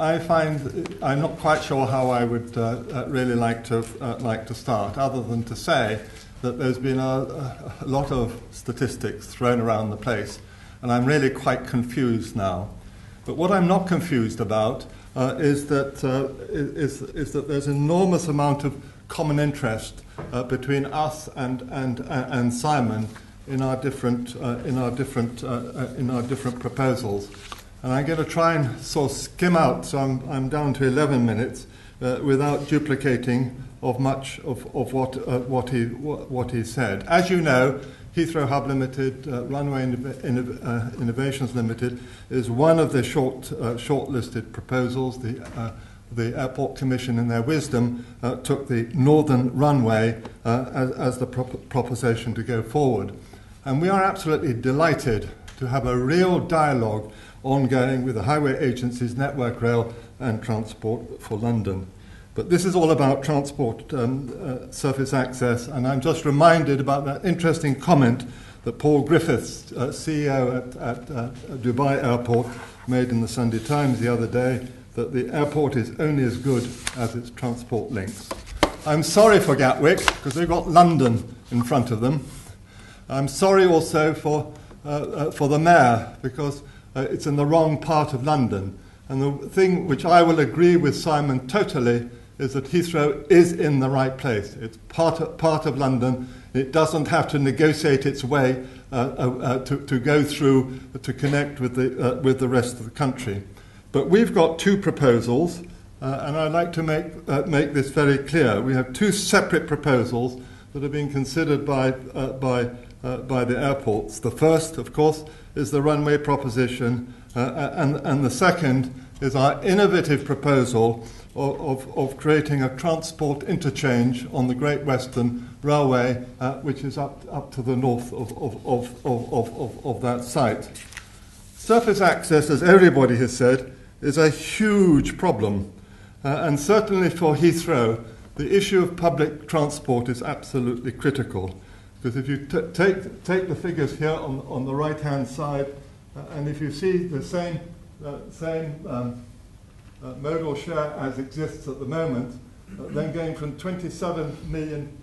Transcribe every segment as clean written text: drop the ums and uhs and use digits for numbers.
I find I'm not quite sure how I would really like to start, other than to say that there's been a lot of statistics thrown around the place, and I'm really quite confused now. But what I'm not confused about is that there's an enormous amount of common interest between us and Simon in our different proposals. And I'm going to try and sort of skim out, so I'm down to 11 minutes without duplicating of much of what he said. As you know, Heathrow Hub Limited, Runway Innovations Limited, is one of the shortlisted proposals. The Airport Commission, in their wisdom, took the northern runway as the proposition to go forward. And we are absolutely delighted to have a real dialogue ongoing with the highway agencies, Network Rail and Transport for London. But this is all about transport surface access, and I'm just reminded about that interesting comment that Paul Griffiths, CEO at Dubai Airport, made in the Sunday Times the other day, that the airport is only as good as its transport links. I'm sorry for Gatwick, because they've got London in front of them. I'm sorry also for the mayor, because it's in the wrong part of London. And the thing which I will agree with Simon totally is that Heathrow is in the right place. It's part of London. It doesn't have to negotiate its way to go through to connect with the rest of the country. But we've got two proposals, and I'd like to make this very clear. We have two separate proposals that are being considered by the airports. The first, of course, is the runway proposition, and the second is our innovative proposal of creating a transport interchange on the Great Western Railway, which is up to the north of that site. Surface access, as everybody has said, is a huge problem, and certainly for Heathrow, the issue of public transport is absolutely critical. Because if you take the figures here on the right-hand side, and if you see the same modal share as exists at the moment, then going from 27 million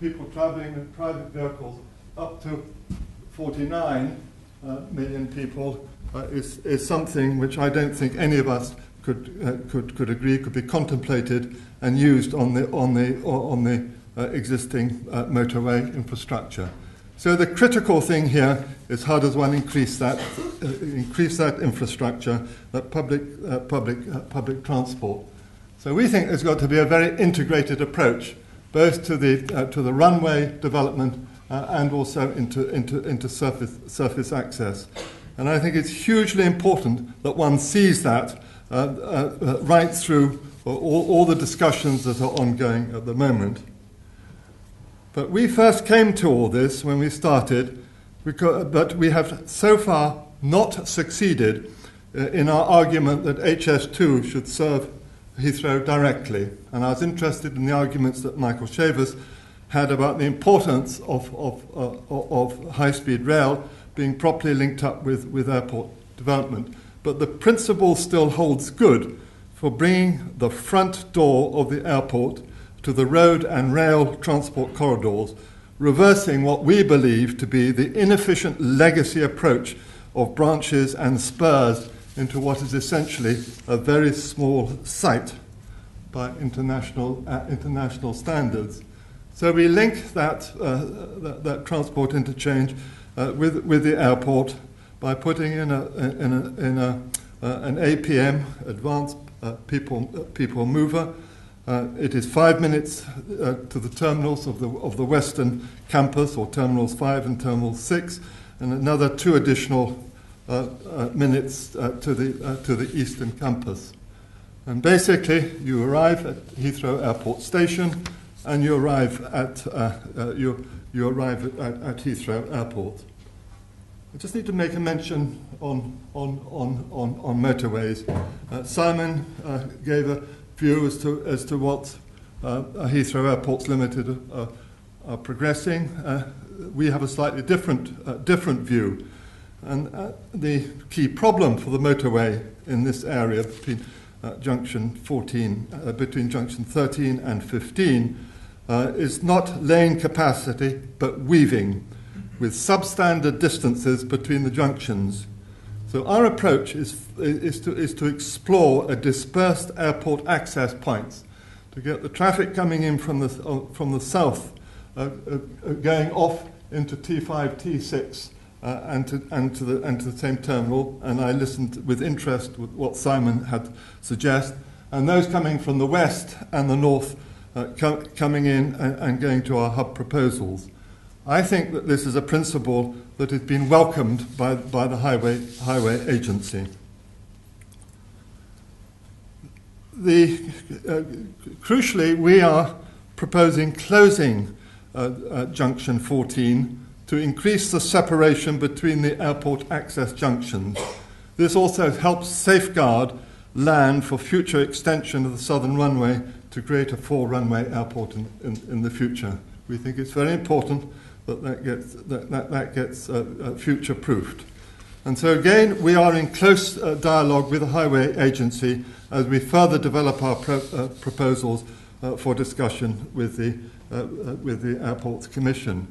people travelling in private vehicles up to 49 million people is something which I don't think any of us could agree could be contemplated and used on the existing motorway infrastructure. So the critical thing here is how does one increase that infrastructure, that public transport. So we think there's got to be a very integrated approach, both to the runway development and also into surface access. And I think it's hugely important that one sees that right through all the discussions that are ongoing at the moment. But we first came to all this when we started, but we have so far not succeeded in our argument that HS2 should serve Heathrow directly. And I was interested in the arguments that Michael Shavers had about the importance of high-speed rail being properly linked up with airport development. But the principle still holds good for bringing the front door of the airport to the road and rail transport corridors, reversing what we believe to be the inefficient legacy approach of branches and spurs into what is essentially a very small site by international standards. So we link that transport interchange with the airport by putting in an APM, Advanced People Mover. It is 5 minutes to the terminals of the Western Campus, or Terminals 5 and Terminal 6, and another 2 additional minutes to the Eastern Campus. And basically, you arrive at Heathrow Airport Station, and you arrive at Heathrow Airport. I just need to make a mention on motorways. Simon gave a view as to what Heathrow Airports Limited are progressing. We have a slightly different view. And the key problem for the motorway in this area between junction 13 and 15 is not lane capacity but weaving, with substandard distances between the junctions. So our approach is to explore a dispersed airport access points to get the traffic coming in from the south, going off into T5, T6, and to the same terminal. And I listened with interest with what Simon had suggested. And those coming from the west and the north, coming in and going to our hub proposals. I think that this is a principle that has been welcomed by the highway agency. Crucially, we are proposing closing junction 14 to increase the separation between the airport access junctions. This also helps safeguard land for future extension of the southern runway to create a 4-runway airport in the future. We think it's very important that gets future-proofed. And so again, we are in close dialogue with the highway agency as we further develop our proposals for discussion with the Airports Commission.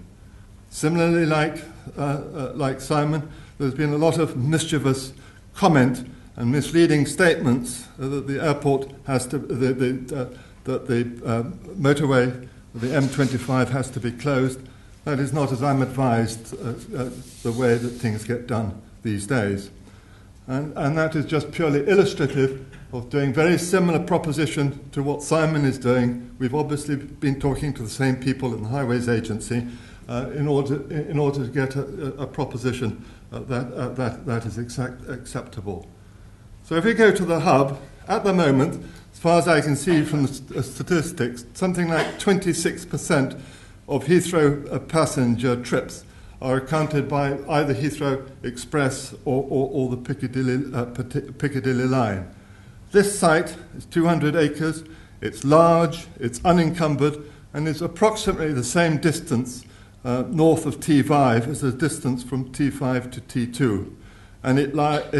Similarly, like Simon, there's been a lot of mischievous comment and misleading statements that the airport has to, that the motorway, the M25, has to be closed. That is not, as I'm advised, the way that things get done these days. And that is just purely illustrative of doing very similar proposition to what Simon is doing. We've obviously been talking to the same people in the Highways Agency in order to get a proposition that is acceptable. So if we go to the hub, at the moment, as far as I can see from the statistics, something like 26% of Heathrow passenger trips are accounted by either Heathrow Express or the Piccadilly line. This site is 200 acres, it's large, it's unencumbered, and it's approximately the same distance north of T5 as the distance from T5 to T2. And it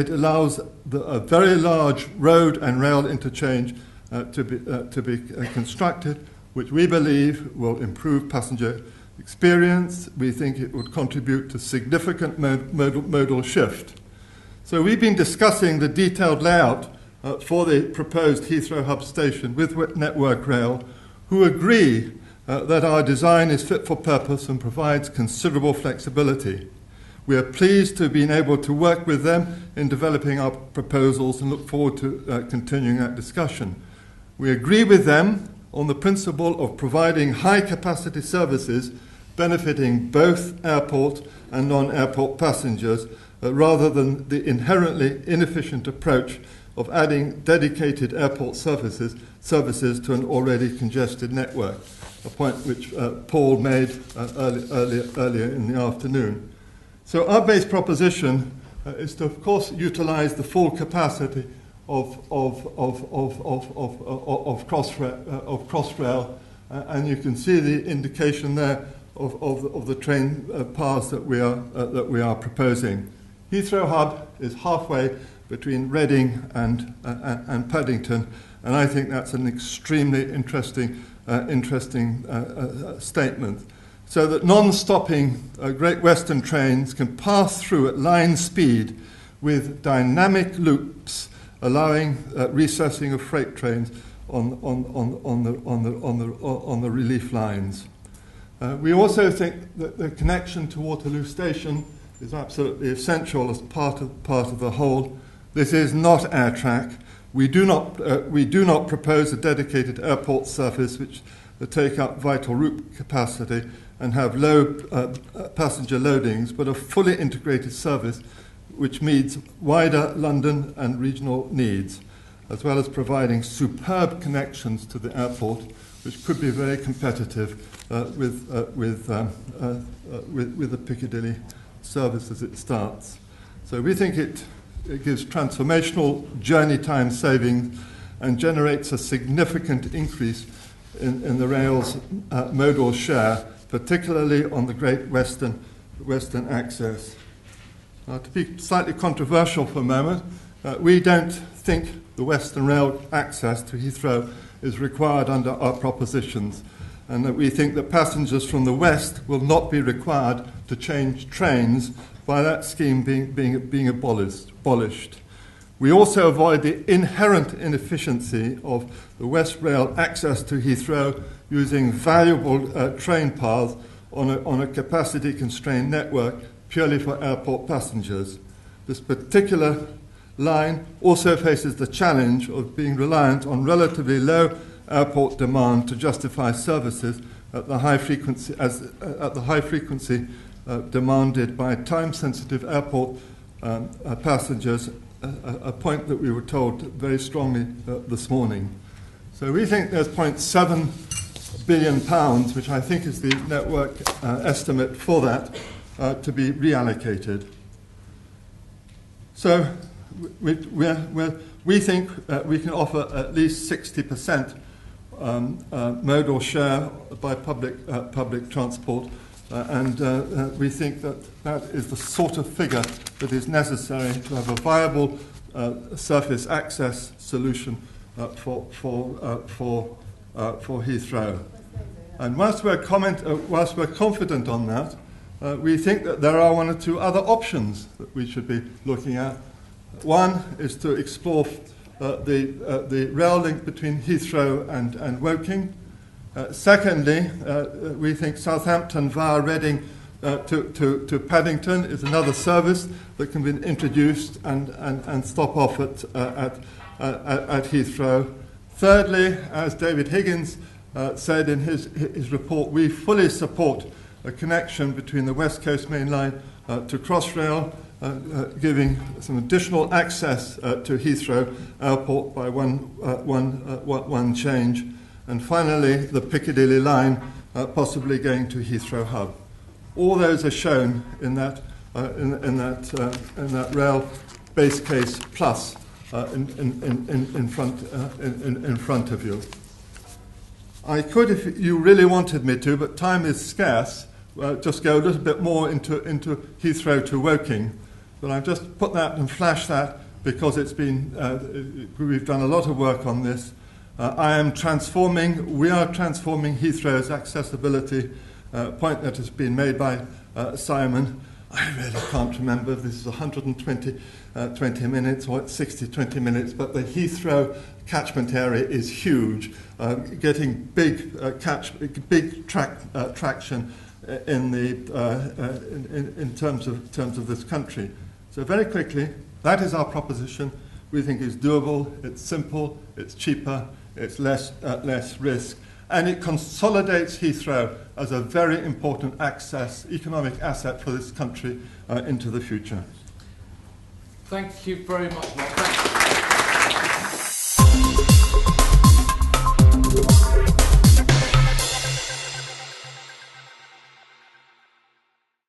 allows a very large road and rail interchange to be constructed, which we believe will improve passenger experience. We think it would contribute to significant modal shift. So we've been discussing the detailed layout for the proposed Heathrow Hub station with Network Rail, who agree that our design is fit for purpose and provides considerable flexibility. We are pleased to have been able to work with them in developing our proposals and look forward to continuing that discussion. We agree with them on the principle of providing high-capacity services benefiting both airport and non-airport passengers, rather than the inherently inefficient approach of adding dedicated airport services to an already congested network, a point which Paul made earlier in the afternoon. So our base proposition is to, of course, utilise the full capacity of Crossrail, and you can see the indication there of the train paths that we are proposing. Heathrow Hub is halfway between Reading and Paddington, and I think that's an extremely interesting statement. So that non-stopping Great Western trains can pass through at line speed with dynamic loops, allowing recessing of freight trains on the relief lines. We also think that the connection to Waterloo Station is absolutely essential as part of the whole. This is not AirTrack. We do not propose a dedicated airport surface which will take up vital route capacity and have low passenger loadings, but a fully integrated service which meets wider London and regional needs, as well as providing superb connections to the airport, which could be very competitive with the Piccadilly service as it starts. So we think it gives transformational journey time savings and generates a significant increase in the rail's modal share, particularly on the Great Western access. To be slightly controversial for a moment, we don't think the Western Rail access to Heathrow is required under our propositions, and that we think that passengers from the West will not be required to change trains by that scheme being abolished. We also avoid the inherent inefficiency of the West Rail access to Heathrow using valuable train paths on a capacity-constrained network purely for airport passengers. This particular line also faces the challenge of being reliant on relatively low airport demand to justify services at the high frequency demanded by time-sensitive airport passengers, a point that we were told very strongly this morning. So we think there's £0.7 billion, which I think is the network estimate for that, to be reallocated. So we think we can offer at least 60% modal share by public transport, and we think that is the sort of figure that is necessary to have a viable surface access solution for Heathrow. And whilst we're confident on that, we think that there are one or two other options that we should be looking at. One is to explore the rail link between Heathrow and Woking. Secondly, we think Southampton via Reading to Paddington is another service that can be introduced and stop off at Heathrow. Thirdly, as David Higgins said in his report, we fully support a connection between the West Coast Main Line to Crossrail, giving some additional access to Heathrow Airport by one change. And finally, the Piccadilly line possibly going to Heathrow Hub. All those are shown in that rail base case plus in front of you. I could, if you really wanted me to, but time is scarce, just go a little bit more into Heathrow to Woking. But I've just put that and flashed that because it's been we've done a lot of work on this. We are transforming Heathrow's accessibility, point that has been made by Simon. I really can't remember if this is 120 minutes or 20 minutes, but the Heathrow catchment area is huge, getting big traction in terms of this country. So very quickly, that is our proposition. We think it's doable, it's simple, it's cheaper, it's less risk, and it consolidates Heathrow as a very important economic asset for this country into the future. Thank you very much, Mark.